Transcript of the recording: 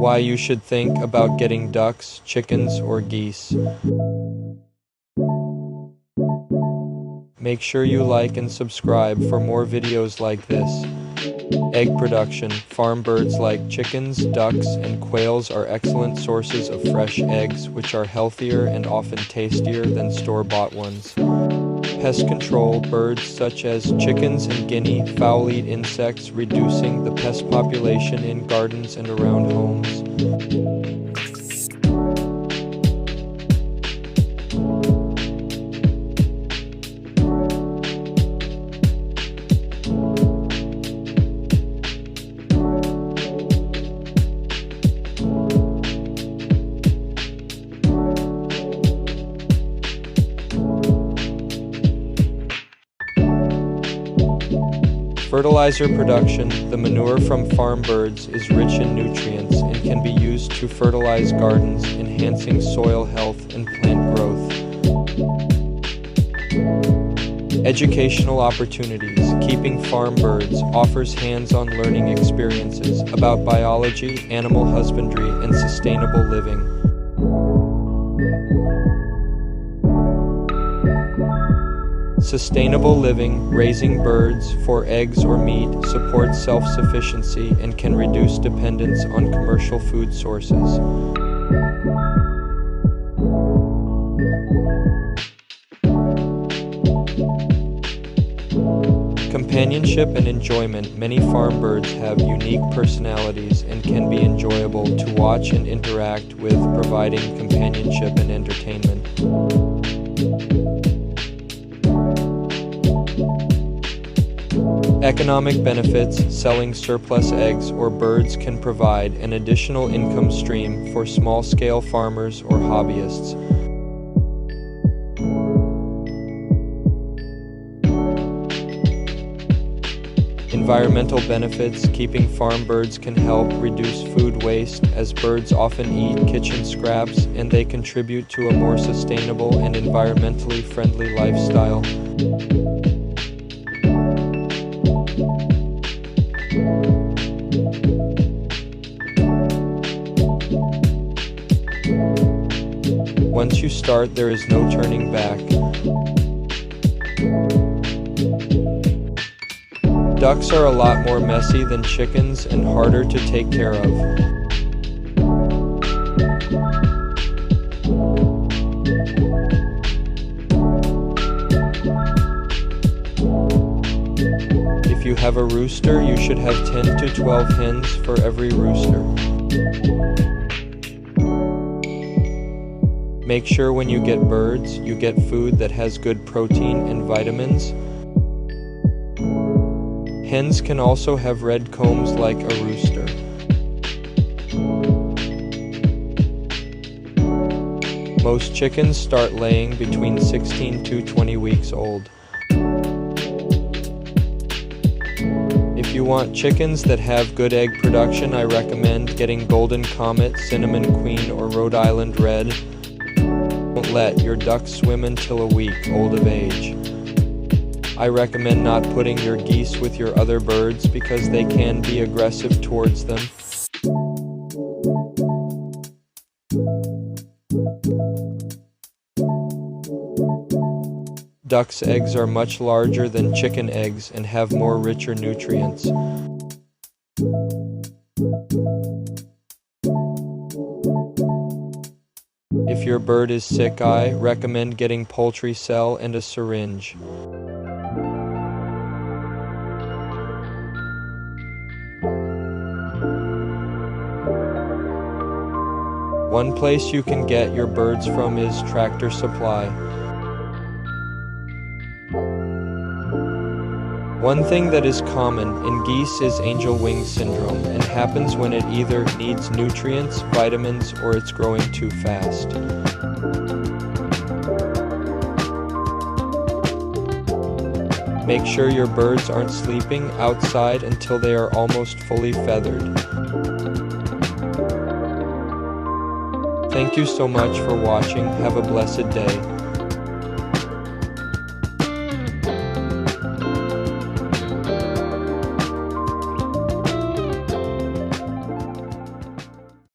Why you should think about getting ducks, chickens, or geese. Make sure you like and subscribe for more videos like this. Egg production. Farm birds like chickens, ducks, and quails are excellent sources of fresh eggs, which are healthier and often tastier than store-bought ones. Pest control. Birds such as chickens and guinea fowl eat insects, reducing the pest population in gardens and around homes. Fertilizer production. The manure from farm birds is rich in nutrients and can be used to fertilize gardens, enhancing soil health and plant growth. Educational opportunities. Keeping farm birds offers hands-on learning experiences about biology, animal husbandry, and sustainable living. Sustainable living. Raising birds for eggs or meat supports self-sufficiency and can reduce dependence on commercial food sources. Companionship and enjoyment. Many farm birds have unique personalities and can be enjoyable to watch and interact with, providing companionship and entertainment. Economic benefits. Selling surplus eggs or birds can provide an additional income stream for small-scale farmers or hobbyists. Environmental benefits. Keeping farm birds can help reduce food waste, as birds often eat kitchen scraps, and they contribute to a more sustainable and environmentally friendly lifestyle. Once you start, there is no turning back. Ducks are a lot more messy than chickens and harder to take care of. If you have a rooster, you should have 10 to 12 hens for every rooster. Make sure when you get birds, you get food that has good protein and vitamins. Hens can also have red combs like a rooster. Most chickens start laying between 16 to 20 weeks old. If you want chickens that have good egg production, I recommend getting Golden Comet, Cinnamon Queen, or Rhode Island Red. Don't let your ducks swim until a week old of age. I recommend not putting your geese with your other birds because they can be aggressive towards them. Ducks' eggs are much larger than chicken eggs and have more richer nutrients. If your bird is sick, I recommend getting poultry cell and a syringe. One place you can get your birds from is Tractor Supply. One thing that is common in geese is angel wing syndrome, and happens when it either needs nutrients, vitamins, or it's growing too fast. Make sure your birds aren't sleeping outside until they are almost fully feathered. Thank you so much for watching. Have a blessed day.